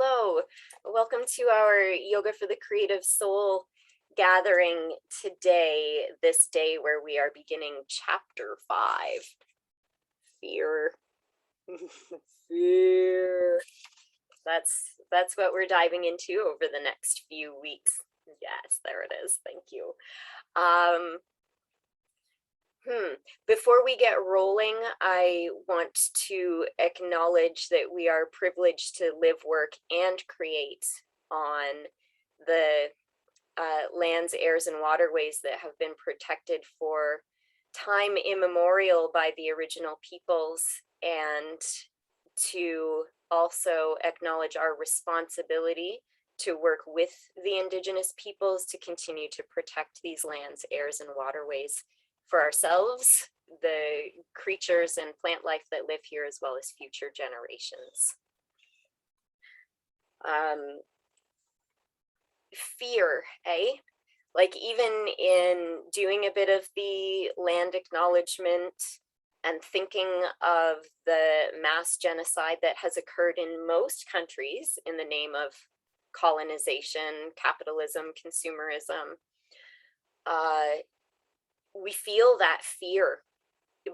Hello. Welcome to our Yoga for the Creative Soul gathering today, this day where we are beginning chapter 5. Fear. Fear. That's what we're diving into over the next few weeks. Yes, there it is. Thank you. Before we get rolling, I want to acknowledge that we are privileged to live, work, and create on the lands, airs, and waterways that have been protected for time immemorial by the original peoples, and to also acknowledge our responsibility to work with the Indigenous peoples to continue to protect these lands, airs, and waterways for ourselves, the creatures and plant life that live here, as well as future generations. Fear, eh? Like, even in doing a bit of the land acknowledgement and thinking of the mass genocide that has occurred in most countries in the name of colonization, capitalism, consumerism, we feel that fear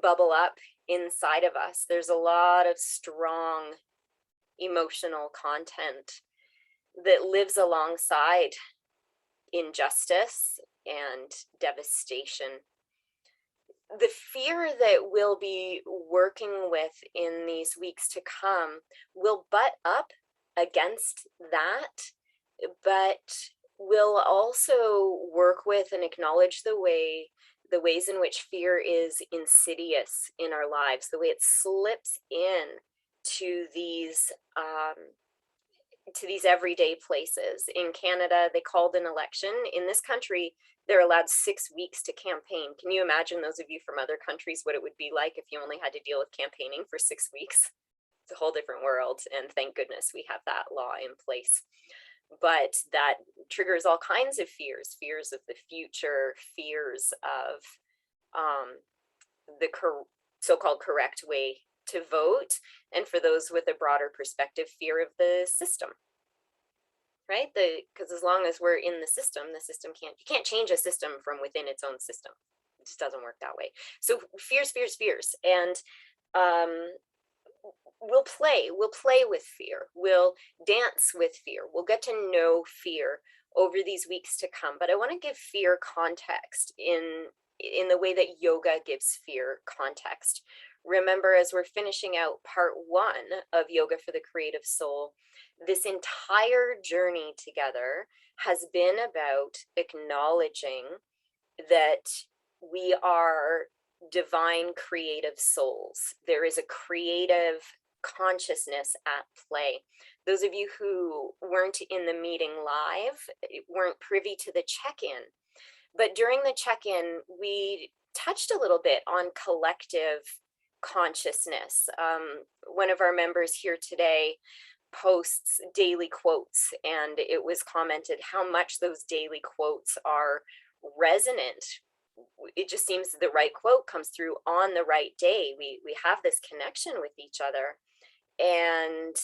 bubble up inside of us. There's a lot of strong emotional content that lives alongside injustice and devastation. The fear that we'll be working with in these weeks to come will butt up against that, but we'll also work with and acknowledge the ways in which fear is insidious in our lives, the way it slips in to these everyday places. In Canada, they called an election. In this country, they're allowed 6 weeks to campaign. Can you imagine, those of you from other countries, what it would be like if you only had to deal with campaigning for 6 weeks? It's a whole different world, and thank goodness we have that law in place. But that triggers all kinds of fears of the future, fears of the so-called correct way to vote, and for those with a broader perspective, fear of the system, right? Because as long as we're in the system you can't change a system from within its own system. It just doesn't work that way. So fears, and we'll play with fear, we'll dance with fear, we'll get to know fear over these weeks to come. But I want to give fear context in the way that yoga gives fear context. Remember, as we're finishing out part 1 of Yoga for the Creative Soul, this entire journey together has been about acknowledging that we are divine creative souls. There is a creative consciousness at play. Those of you who weren't in the meeting live weren't privy to the check-in, but during the check-in we touched a little bit on collective consciousness. One of our members here today posts daily quotes, and it was commented how much those daily quotes are resonant. It just seems the right quote comes through on the right day. We have this connection with each other, and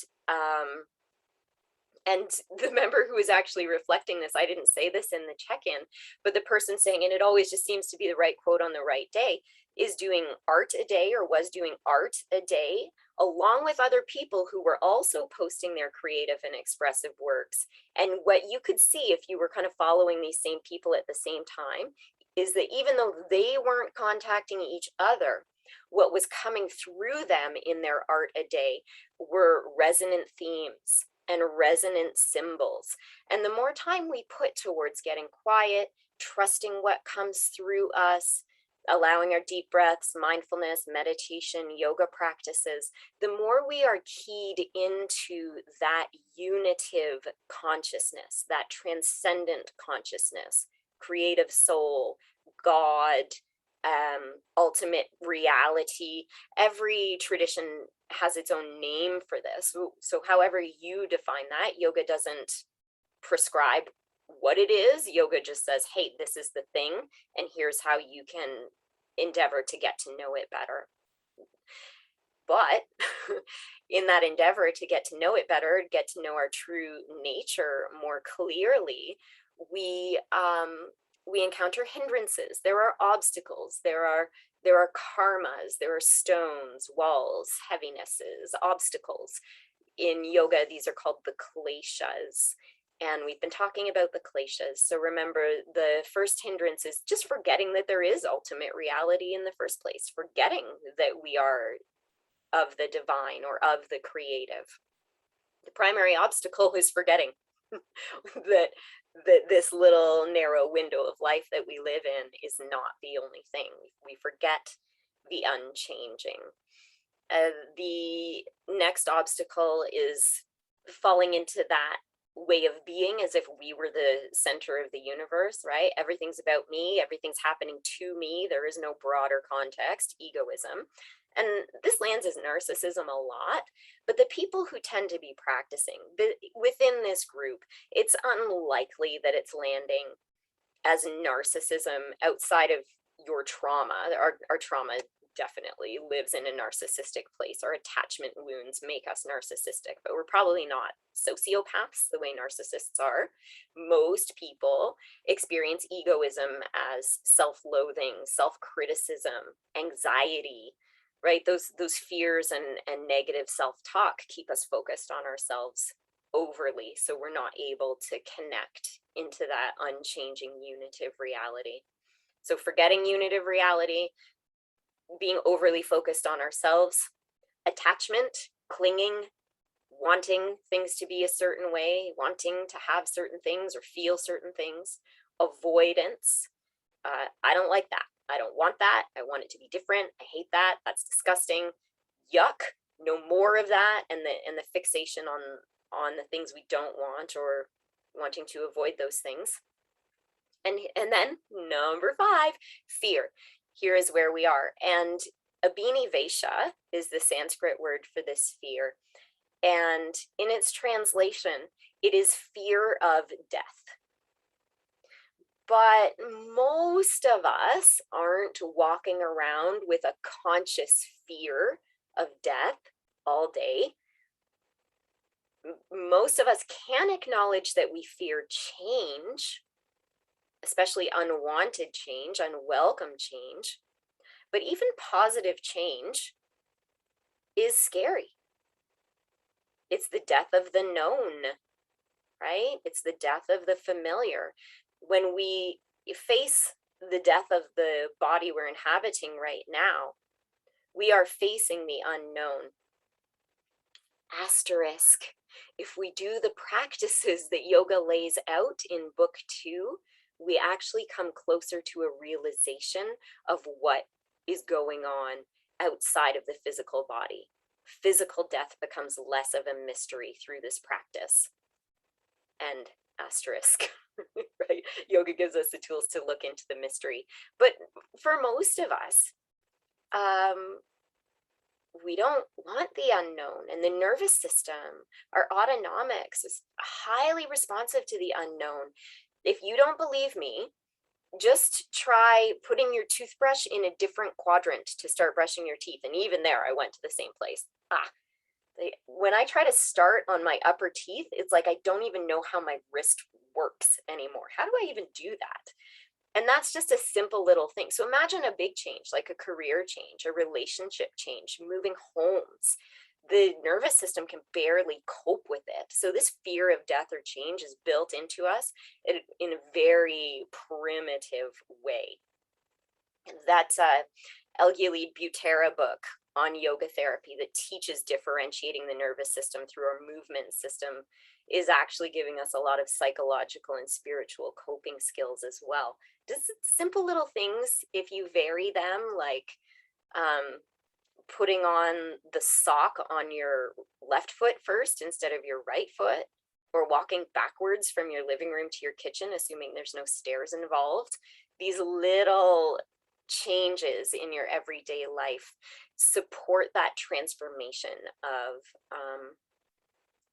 the member who was actually reflecting this, I didn't say this in the check-in, but the person saying, and it always just seems to be the right quote on the right day, is doing art a day, or was doing art a day, along with other people who were also posting their creative and expressive works. And what you could see if you were kind of following these same people at the same time is that even though they weren't contacting each other, what was coming through them in their art a day were resonant themes and resonant symbols. And the more time we put towards getting quiet, trusting what comes through us, allowing our deep breaths, mindfulness, meditation, yoga practices, the more we are keyed into that unitive consciousness, that transcendent consciousness, creative soul, God, ultimate reality. Every tradition has its own name for this. So however you define that, yoga doesn't prescribe what it is. Yoga just says, hey, this is the thing, and here's how you can endeavor to get to know it better. But in that endeavor to get to know it better, get to know our true nature more clearly, we encounter hindrances. There are obstacles. There are karmas. There are stones, walls, heavinesses, obstacles. In yoga, these are called the kleshas. And we've been talking about the kleshas. So remember, the first hindrance is just forgetting that there is ultimate reality in the first place, forgetting that we are of the divine or of the creative. The primary obstacle is forgetting that this little narrow window of life that we live in is not the only thing. We forget the unchanging. The next obstacle is falling into that way of being as if we were the center of the universe, right? Everything's about me, everything's happening to me, there is no broader context, egoism. And this lands as narcissism a lot, but the people who tend to be practicing within this group, it's unlikely that it's landing as narcissism outside of your trauma. Our trauma definitely lives in a narcissistic place. Our attachment wounds make us narcissistic, but we're probably not sociopaths the way narcissists are. Most people experience egoism as self-loathing, self-criticism, anxiety, right? Those fears and negative self-talk keep us focused on ourselves overly, so we're not able to connect into that unchanging unitive reality. So forgetting unitive reality, being overly focused on ourselves, attachment, clinging, wanting things to be a certain way, wanting to have certain things or feel certain things, avoidance. I don't like that. I don't want that. I want it to be different. I hate that. That's disgusting. Yuck. No more of that. And the fixation on the things we don't want or wanting to avoid those things. And then number 5, fear. Here is where we are. And abhinivesha is the Sanskrit word for this fear. And in its translation, it is fear of death. But most of us aren't walking around with a conscious fear of death all day. Most of us can acknowledge that we fear change, especially unwanted change, unwelcome change. But even positive change is scary. It's the death of the known, right? It's the death of the familiar. When we face the death of the body we're inhabiting right now, we are facing the unknown. Asterisk, if we do the practices that yoga lays out in book 2, we actually come closer to a realization of what is going on outside of the physical body. Physical death becomes less of a mystery through this practice. And asterisk, right? Yoga gives us the tools to look into the mystery. But for most of us, we don't want the unknown, and the nervous system, our autonomics, is highly responsive to the unknown. If you don't believe me, just try putting your toothbrush in a different quadrant to start brushing your teeth. And even there, I went to the same place. When I try to start on my upper teeth, it's like I don't even know how my wrist works anymore. How do I even do that? And that's just a simple little thing. So imagine a big change, like a career change, a relationship change, moving homes. The nervous system can barely cope with it. So this fear of death or change is built into us in a very primitive way. And that's Elgili Butera book on yoga therapy that teaches differentiating the nervous system through our movement system is actually giving us a lot of psychological and spiritual coping skills as well. Just simple little things, if you vary them, like putting on the sock on your left foot first instead of your right foot, or walking backwards from your living room to your kitchen, assuming there's no stairs involved. These little changes in your everyday life support that transformation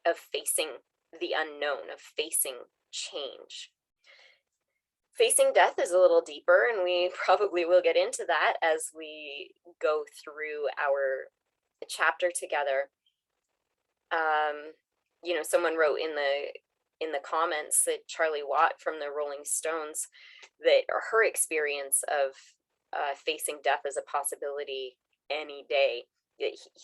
of facing the unknown, of facing change. Facing death is a little deeper, and we probably will get into that as we go through our a chapter together. Someone wrote in the comments that Charlie Watt from the Rolling Stones, that her experience of facing death as a possibility any day,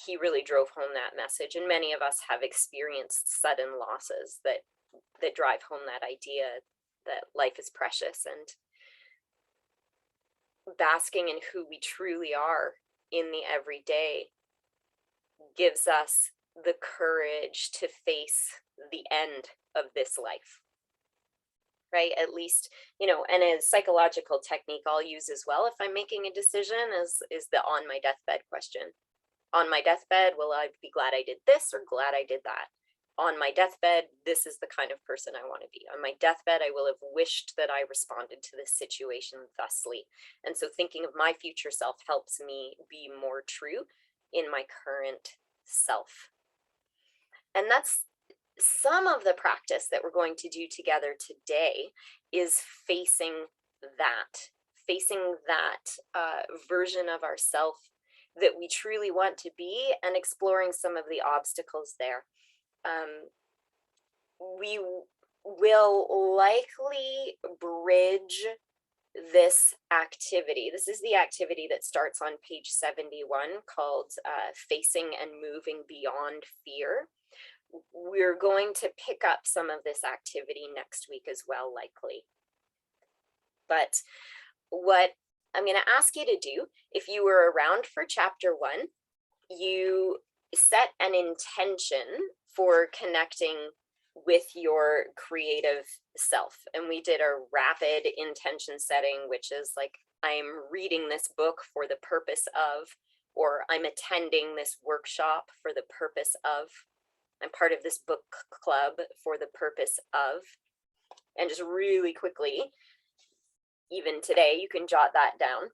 he really drove home that message. And many of us have experienced sudden losses that drive home that idea that life is precious, and basking in who we truly are in the everyday gives us the courage to face the end of this life, right? At least, and a psychological technique I'll use as well if I'm making a decision is the on my deathbed question. On my deathbed, will I be glad I did this or glad I did that? On my deathbed, this is the kind of person I want to be. On my deathbed, I will have wished that I responded to this situation thusly. And so thinking of my future self helps me be more true in my current self. And that's some of the practice that we're going to do together today, is facing that version of ourself that we truly want to be, and exploring some of the obstacles there. We will likely bridge this activity. This is the activity that starts on page 71, called Facing and Moving Beyond Fear. We're going to pick up some of this activity next week as well, likely. But what I'm going to ask you to do, if you were around for chapter 1, you set an intention for connecting with your creative self. And we did a rapid intention setting, which is like, I'm reading this book for the purpose of, or I'm attending this workshop for the purpose of, I'm part of this book club for the purpose of. And just really quickly, even today, you can jot that down.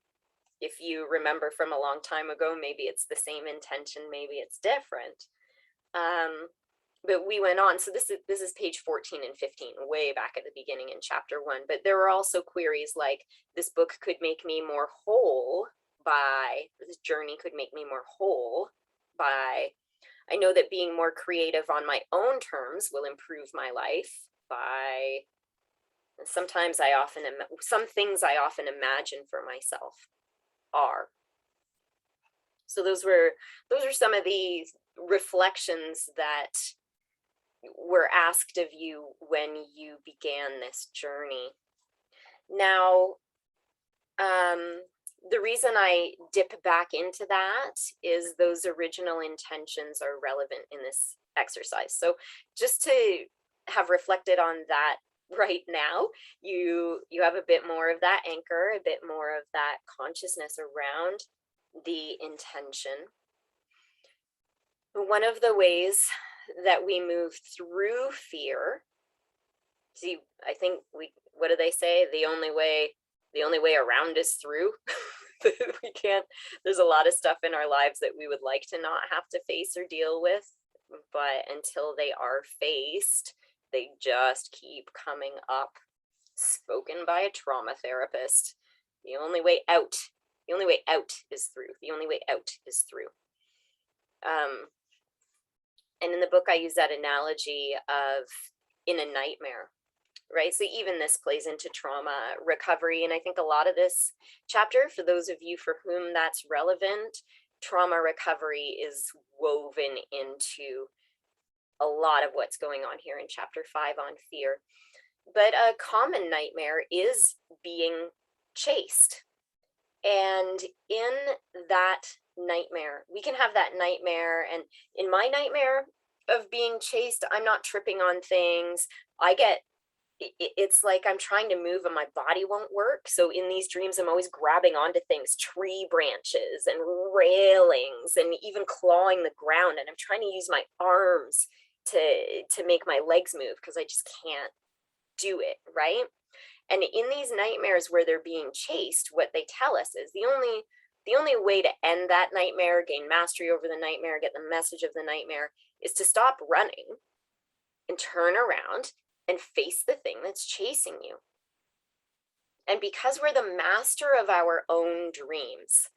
If you remember from a long time ago, maybe it's the same intention, maybe it's different. But we went on. So this is page 14 and 15, way back at the beginning in chapter 1. But there were also queries like, this book could make me more whole by, this journey could make me more whole by, I know that being more creative on my own terms will improve my life by, sometimes some things I often imagine for myself are. So those are some of the reflections that were asked of you when you began this journey. Now, the reason I dip back into that is those original intentions are relevant in this exercise. So just to have reflected on that right now, you have a bit more of that anchor, a bit more of that consciousness around the intention. One of the ways that we move through fear, see, I think what do they say? The only way around is through. We can't, there's a lot of stuff in our lives that we would like to not have to face or deal with, but until they are faced, they just keep coming up. Spoken by a trauma therapist. The only way out is through. The only way out is through. And in the book, I use that analogy of in a nightmare, right? So even this plays into trauma recovery. And I think a lot of this chapter, for those of you for whom that's relevant, trauma recovery is woven into a lot of what's going on here in chapter 5 on fear. But a common nightmare is being chased. And in that nightmare, we can have that nightmare. And in my nightmare of being chased, I'm not tripping on things. It's like I'm trying to move and my body won't work. So in these dreams, I'm always grabbing onto things, tree branches and railings, and even clawing the ground. And I'm trying to use my arms to make my legs move, because I just can't do it, right? And in these nightmares where they're being chased, what they tell us is the only way to end that nightmare, gain mastery over the nightmare, get the message of the nightmare, is to stop running and turn around and face the thing that's chasing you. And because we're the master of our own dreams,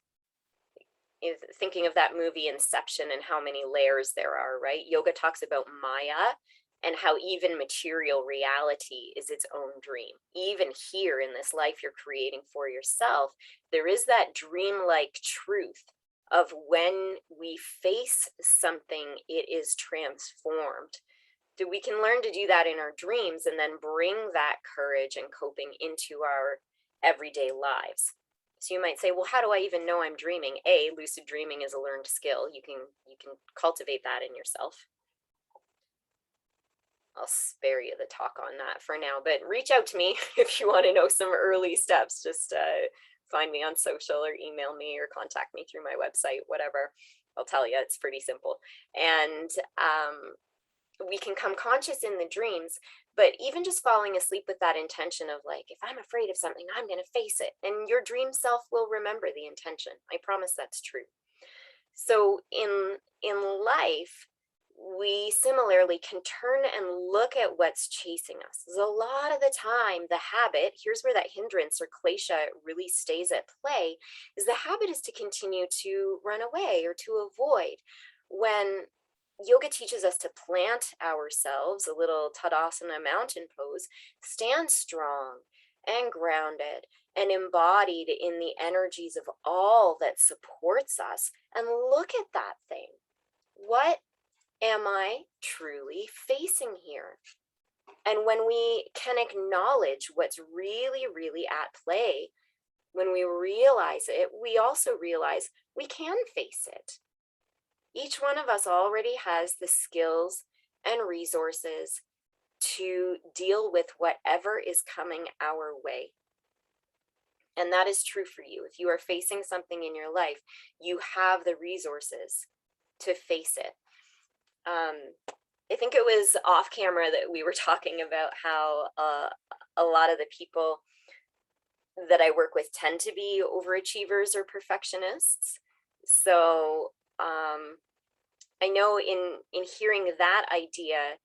thinking of that movie Inception and how many layers there are, right? Yoga talks about Maya and how even material reality is its own dream. Even here in this life you're creating for yourself, there is that dreamlike truth of when we face something, it is transformed. We can learn to do that in our dreams and then bring that courage and coping into our everyday lives. So you might say, well, how do I even know I'm dreaming? Lucid dreaming is a learned skill. You can cultivate that in yourself. I'll spare you the talk on that for now, but reach out to me if you want to know some early steps. Just find me on social or email me or contact me through my website, whatever. I'll tell you, it's pretty simple. And we can come conscious in the dreams, but even just falling asleep with that intention of like, if I'm afraid of something, I'm going to face it. And your dream self will remember the intention. I promise that's true. So in life, we similarly can turn and look at what's chasing us. A lot of the time, the habit, here's where that hindrance or klesha really stays at play, is the habit is to continue to run away or to avoid. When yoga teaches us to plant ourselves, a little Tadasana mountain pose, stand strong and grounded and embodied in the energies of all that supports us, and look at that thing. What am I truly facing here? And when we can acknowledge what's really, really at play, when we realize it, we also realize we can face it. Each one of us already has the skills and resources to deal with whatever is coming our way. And that is true for you. If you are facing something in your life, you have the resources to face it. I think it was off camera that we were talking about how a lot of the people that I work with tend to be overachievers or perfectionists. So I know in hearing that idea,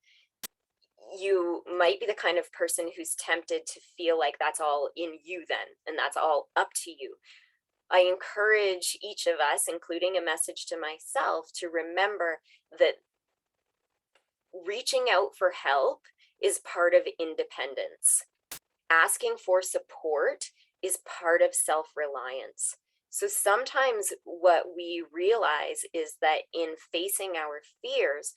you might be the kind of person who's tempted to feel like that's all in you then, and that's all up to you. I encourage each of us, including a message to myself, to remember that reaching out for help is part of independence. Asking for support is part of self-reliance. So sometimes what we realize is that in facing our fears,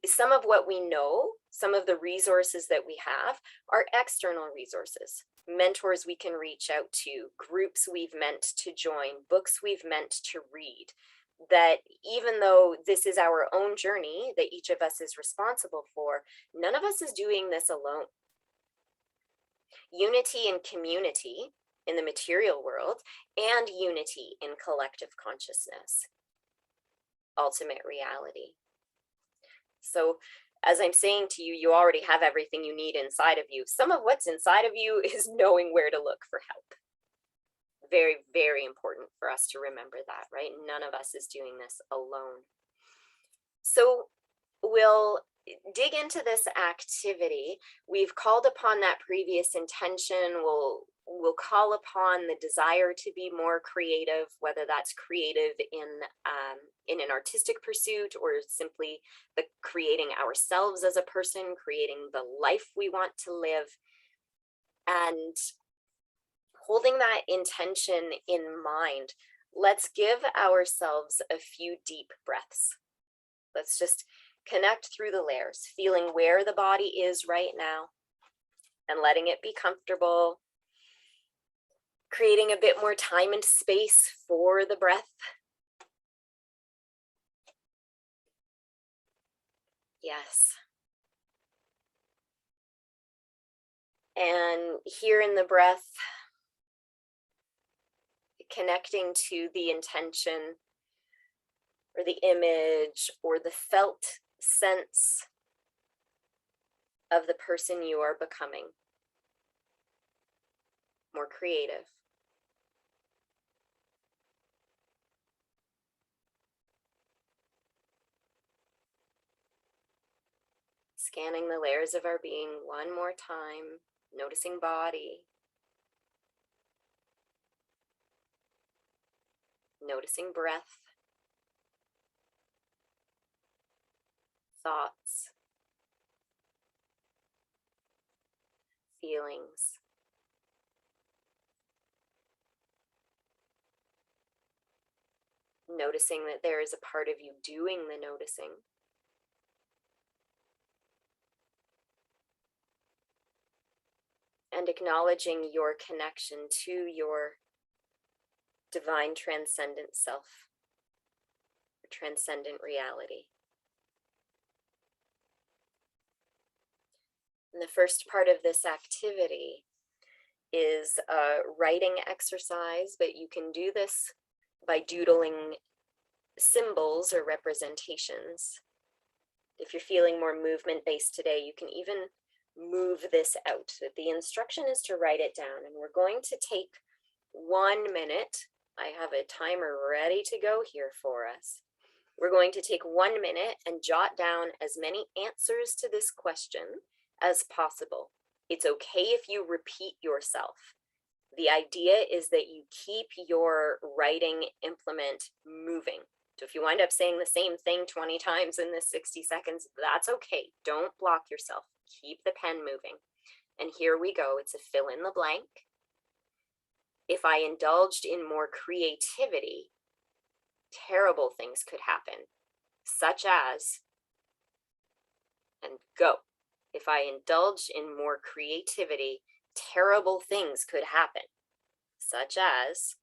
some of what we know, some of the resources that we have are external resources. Mentors we can reach out to, groups we've meant to join, books we've meant to read. That even though this is our own journey that each of us is responsible for, none of us is doing this alone. Unity in community in the material world and unity in collective consciousness. Ultimate reality. So as I'm saying to you, you already have everything you need inside of you. Some of what's inside of you is knowing where to look for help. Very, very important for us to remember that, right? None of us is doing this alone. So we'll dig into this activity. We've called upon that previous intention. We'll call upon the desire to be more creative, whether that's creative in an artistic pursuit or simply the creating ourselves as a person, creating the life we want to live. And holding that intention in mind, let's give ourselves a few deep breaths. Let's just connect through the layers, feeling where the body is right now and letting it be comfortable, creating a bit more time and space for the breath. Yes. And here in the breath, connecting to the intention or the image or the felt sense of the person you are becoming. More creative. Scanning the layers of our being one more time, noticing body, Noticing breath, thoughts, feelings. Noticing that there is a part of you doing the noticing. And acknowledging your connection to your divine transcendent self, or transcendent reality. And the first part of this activity is a writing exercise, but you can do this by doodling symbols or representations. If you're feeling more movement-based today, you can even move this out. The instruction is to write it down, and we're going to take 1 minute. I have a timer ready to go here for us. We're going to take 1 minute and jot down as many answers to this question as possible. It's okay if you repeat yourself. The idea is that you keep your writing implement moving. So if you wind up saying the same thing 20 times in this 60 seconds, that's okay. Don't block yourself. Keep the pen moving. And here we go. It's a fill in the blank. If I indulged in more creativity, terrible things could happen, such as, and go. If I indulged in more creativity, terrible things could happen, such as,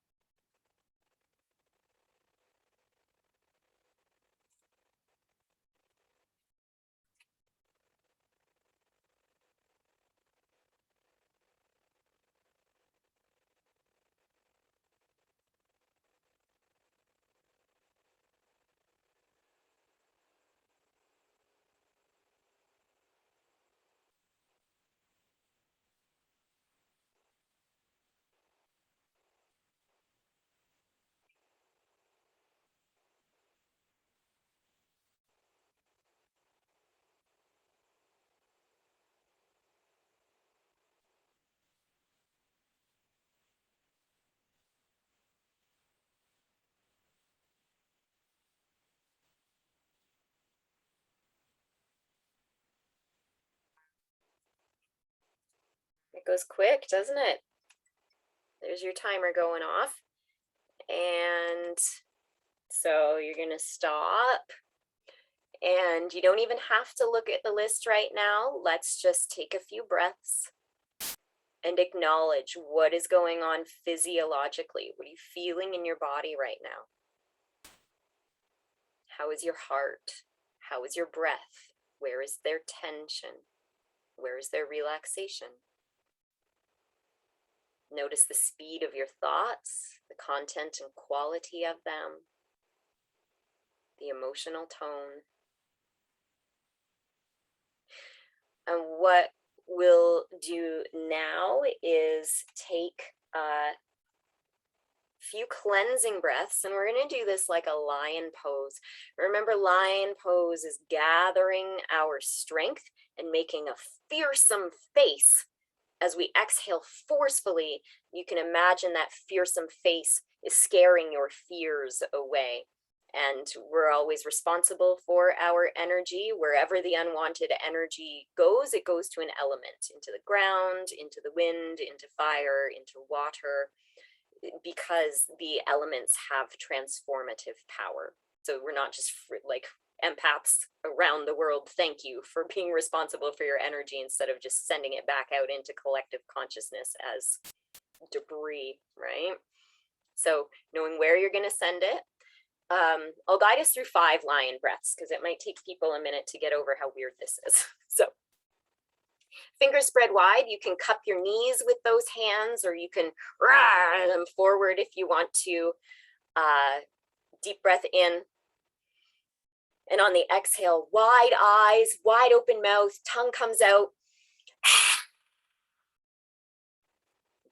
it goes quick, doesn't it? There's your timer going off. And so you're going to stop. And you don't even have to look at the list right now. Let's just take a few breaths and acknowledge what is going on physiologically. What are you feeling in your body right now? How is your heart? How is your breath? Where is there tension? Where is there relaxation? Notice the speed of your thoughts, the content and quality of them, the emotional tone. And what we'll do now is take a few cleansing breaths, and we're going to do this like a lion pose. Remember, lion pose is gathering our strength and making a fearsome face. As we exhale forcefully, you can imagine that fearsome face is scaring your fears away. And we're always responsible for our energy. Wherever the unwanted energy goes, it goes to an element, into the ground, into the wind, into fire, into water, because the elements have transformative power. So we're not just like empaths around the world. Thank you for being responsible for your energy instead of just sending it back out into collective consciousness as debris, right? So knowing where you're going to send it. I'll guide us through 5 lion breaths because it might take people a minute to get over how weird this is. So fingers spread wide. You can cup your knees with those hands, or you can roar them forward if you want to. Deep breath in. And on the exhale, wide eyes, wide open mouth, tongue comes out.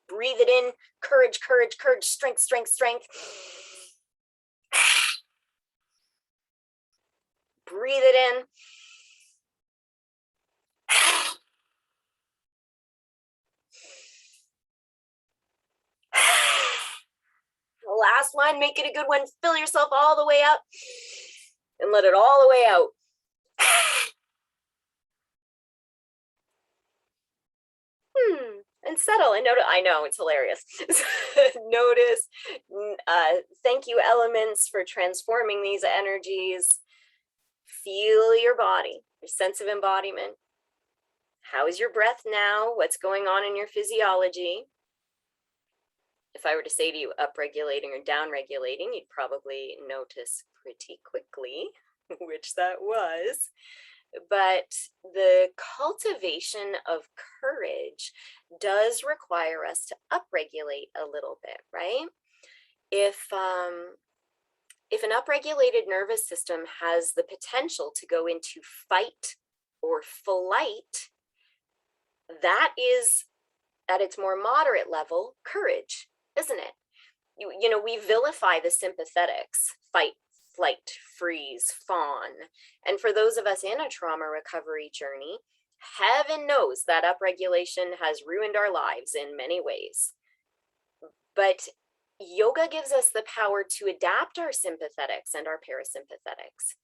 Breathe it in. Courage, courage, courage, strength, strength, strength. Breathe it in. The last last line, make it a good one. Fill yourself all the way up and let it all the way out. And settle and notice. I know, it's hilarious. Notice, thank you elements for transforming these energies. Feel your body, your sense of embodiment. How is your breath now? What's going on in your physiology? If I were to say to you upregulating or downregulating, you'd probably notice pretty quickly which that was. But the cultivation of courage does require us to upregulate a little bit, right? If an upregulated nervous system has the potential to go into fight or flight, that is, at its more moderate level, courage, isn't it? You know, we vilify the sympathetics, fight, flight, freeze, fawn. And for those of us in a trauma recovery journey, heaven knows that upregulation has ruined our lives in many ways. But yoga gives us the power to adapt our sympathetics and our parasympathetics.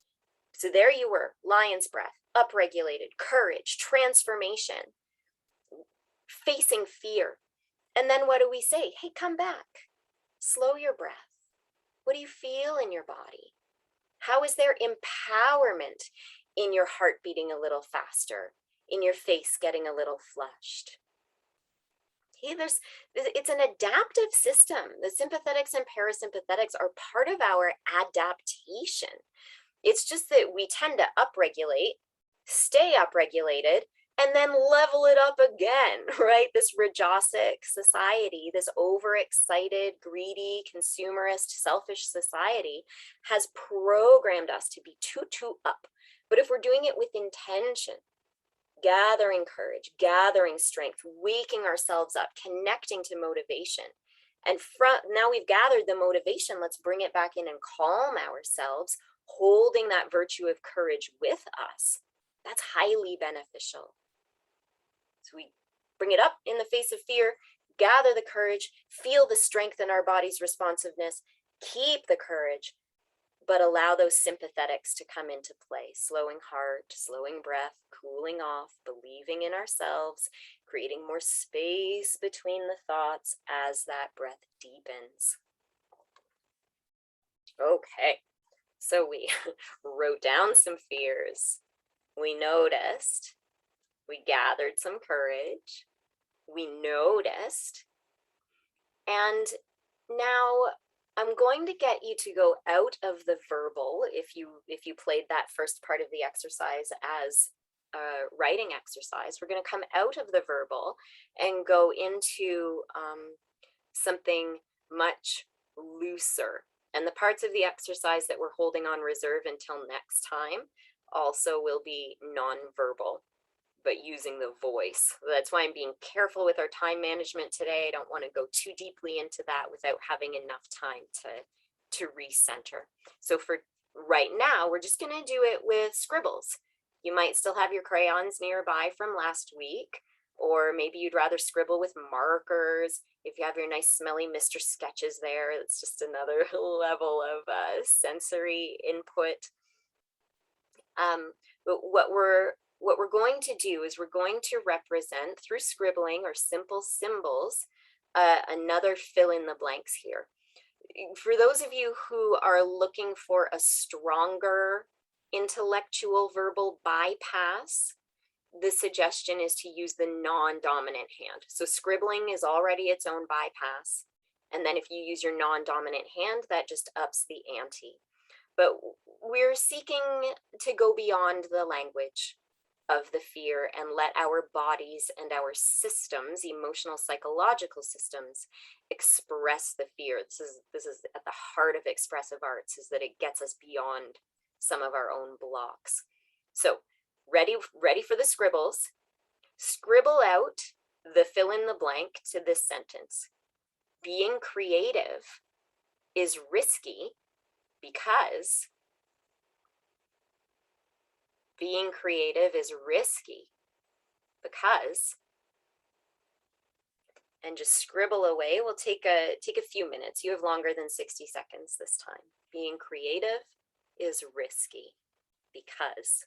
So there you were, lion's breath, upregulated, courage, transformation, facing fear. And then what do we say? Hey, come back, slow your breath. What do you feel in your body? How is there empowerment in your heart beating a little faster, in your face getting a little flushed? Okay, it's an adaptive system. The sympathetics and parasympathetics are part of our adaptation. It's just that we tend to upregulate, stay upregulated, and then level it up again, right? This Rajasic society, this overexcited, greedy, consumerist, selfish society has programmed us to be too up. But if we're doing it with intention, gathering courage, gathering strength, waking ourselves up, connecting to motivation, and now we've gathered the motivation, let's bring it back in and calm ourselves, holding that virtue of courage with us. That's highly beneficial. So we bring it up in the face of fear, gather the courage, feel the strength in our body's responsiveness, keep the courage, but allow those sympathetics to come into play. Slowing heart, slowing breath, cooling off, believing in ourselves, creating more space between the thoughts as that breath deepens. Okay, so we wrote down some fears. We noticed. We gathered some courage, we noticed, and now I'm going to get you to go out of the verbal if you played that first part of the exercise as a writing exercise. We're going to come out of the verbal and go into something much looser. And the parts of the exercise that we're holding on reserve until next time also will be nonverbal, but using the voice. That's why I'm being careful with our time management today. I don't want to go too deeply into that without having enough time to recenter. So for right now, we're just going to do it with scribbles. You might still have your crayons nearby from last week, or maybe you'd rather scribble with markers. If you have your nice smelly Mr. Sketches there, it's just another level of sensory input. But what we're going to do is we're going to represent through scribbling or simple symbols another fill in the blanks here. For those of you who are looking for a stronger intellectual verbal bypass, the suggestion is to use the non-dominant hand. So scribbling is already its own bypass. And then if you use your non-dominant hand, that just ups the ante. But we're seeking to go beyond the language of the fear and let our bodies and our systems, emotional, psychological systems, express the fear. This is at the heart of expressive arts, is that it gets us beyond some of our own blocks. So ready for the scribbles. Scribble out the fill in the blank to this sentence. Being creative is risky because being creative is risky because and just scribble away. We'll take a few minutes. You have longer than 60 seconds this time. Being creative is risky because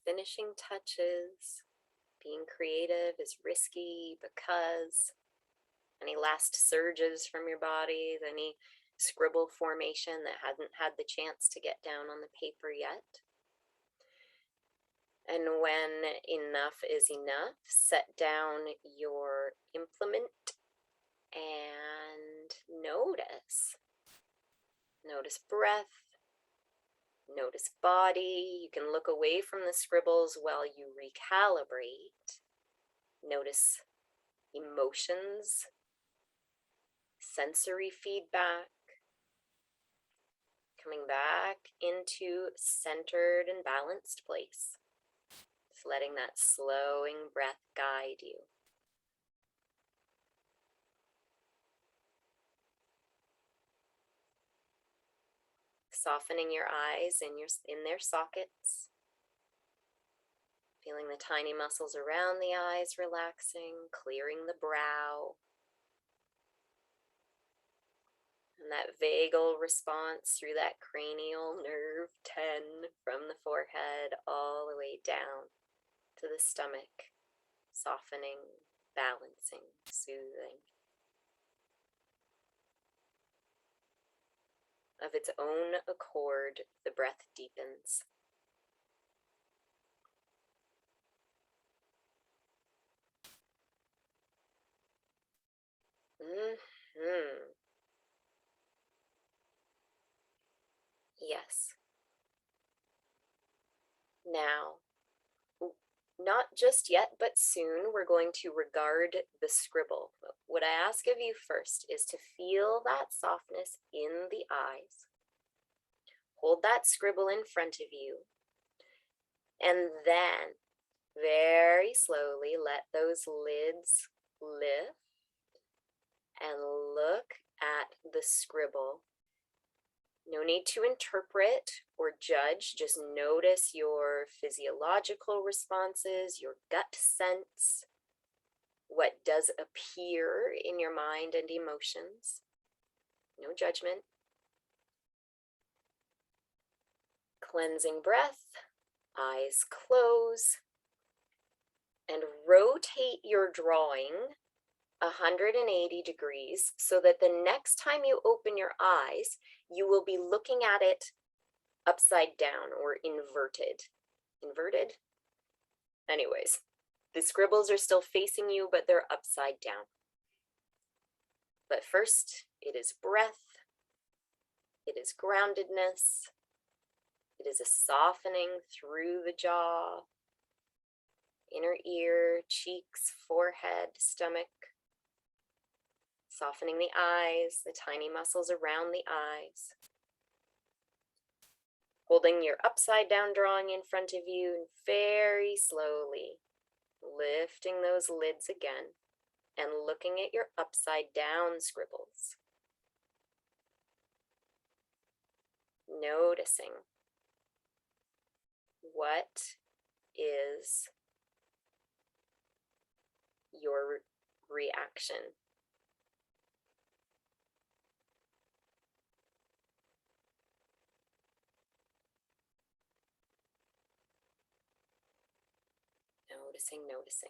finishing touches. Being creative is risky because any last surges from your body, any scribble formation that hadn't had the chance to get down on the paper yet. And when enough is enough, set down your implement and notice. Notice breath, notice body. You can look away from the scribbles while you recalibrate. Notice emotions, sensory feedback, coming back into centered and balanced place. Just letting that slowing breath guide you. Softening your eyes in their sockets. Feeling the tiny muscles around the eyes relaxing, clearing the brow. And that vagal response through that cranial nerve 10 from the forehead all the way down to the stomach, softening, balancing, soothing. Of its own accord, the breath deepens. Yes. Now, not just yet, but soon, we're going to regard the scribble. What I ask of you first is to feel that softness in the eyes. Hold that scribble in front of you. And then, very slowly, let those lids lift and look at the scribble. No need to interpret or judge, just notice your physiological responses, your gut sense, what does appear in your mind and emotions. No judgment. Cleansing breath, eyes close, and rotate your drawing 180 degrees so that the next time you open your eyes, you will be looking at it upside down or inverted. Inverted? Anyways, the scribbles are still facing you, but they're upside down. But first, it is breath, it is groundedness, it is a softening through the jaw, inner ear, cheeks, forehead, stomach, softening the eyes, the tiny muscles around the eyes. Holding your upside down drawing in front of you and very slowly lifting those lids again and looking at your upside down scribbles. noticing what is your reaction. Noticing.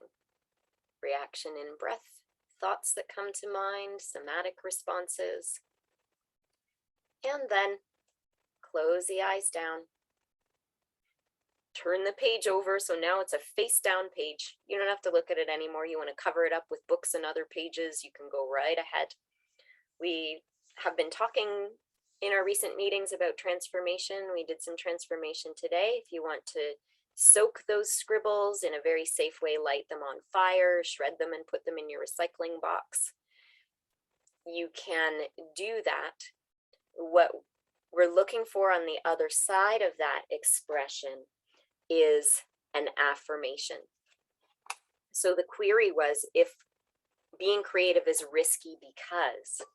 Reaction in breath, thoughts that come to mind, somatic responses. And then close the eyes down. Turn the page over, so now it's a face down page. You don't have to look at it anymore. You want to cover it up with books and other pages, you can go right ahead. We have been talking in our recent meetings about transformation. We did some transformation today. If you want to soak those scribbles in a very safe way, light them on fire, shred them and put them in your recycling box, you can do that. What we're looking for on the other side of that expression is an affirmation. So the query was, if being creative is risky because,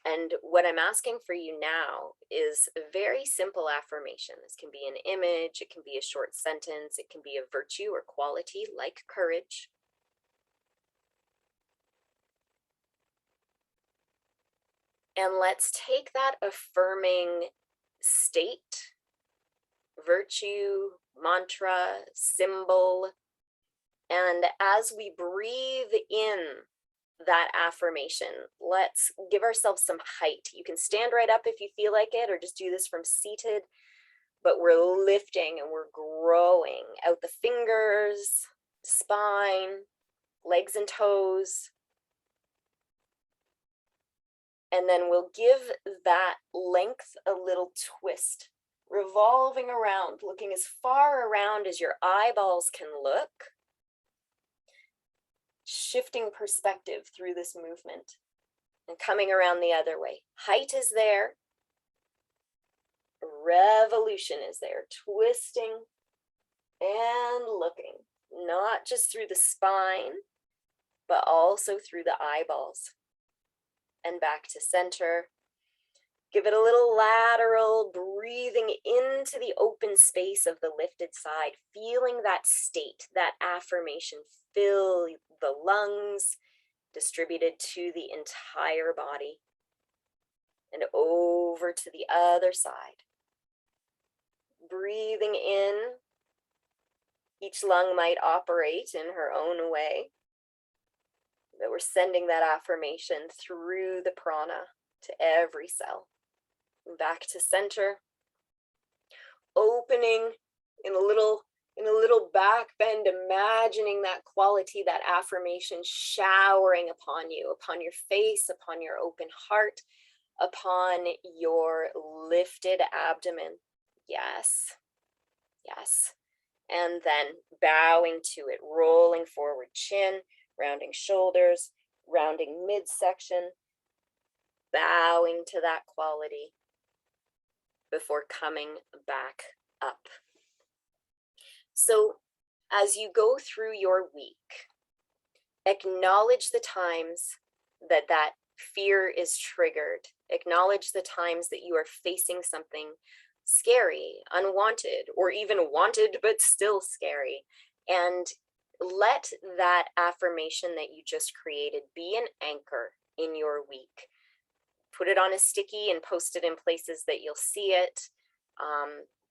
and what I'm asking for you now is a very simple affirmation. This can be an image, it can be a short sentence, it can be a virtue or quality like courage. And let's take that affirming state, virtue, mantra, symbol, and as we breathe in that affirmation, let's give ourselves some height. You can stand right up if you feel like it, or just do this from seated, but we're lifting and we're growing out the fingers, spine, legs and toes. And then we'll give that length a little twist, revolving around, looking as far around as your eyeballs can look, shifting perspective through this movement and coming around the other way. Height is there, revolution is there, twisting and looking, not just through the spine, but also through the eyeballs. And back to center. Give it a little lateral, breathing into the open space of the lifted side, feeling that state, that affirmation fill the lungs, distributed to the entire body. And over to the other side. Breathing in, each lung might operate in her own way. That we're sending that affirmation through the prana to every cell. And back to center. Opening in a little back bend, imagining that quality, that affirmation showering upon you, upon your face, upon your open heart, upon your lifted abdomen. Yes, yes. And then bowing to it, rolling forward, chin, rounding shoulders, rounding midsection, bowing to that quality before coming back up. So as you go through your week, acknowledge the times that that fear is triggered. Acknowledge the times that you are facing something scary, unwanted, or even wanted but still scary. And let that affirmation that you just created be an anchor in your week. Put it on a sticky and post it in places that you'll see it.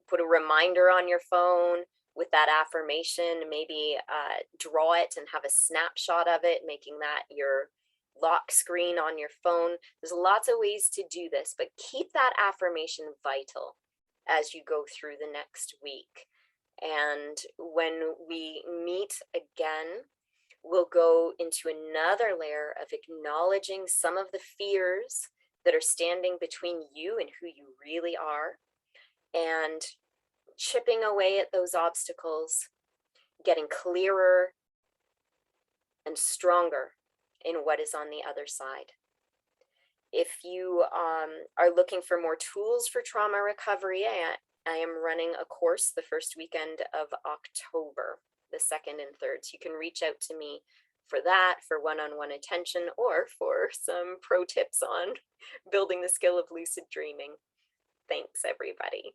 Put a reminder on your phone with that affirmation. Maybe draw it and have a snapshot of it, making that your lock screen on your phone. There's lots of ways to do this, but keep that affirmation vital as you go through the next week. And when we meet again, we'll go into another layer of acknowledging some of the fears that are standing between you and who you really are, and chipping away at those obstacles, getting clearer and stronger in what is on the other side. If you are looking for more tools for trauma recovery, I am running a course the first weekend of October, the 2nd and 3rd. So you can reach out to me for that, for one-on-one attention, or for some pro tips on building the skill of lucid dreaming. Thanks, everybody.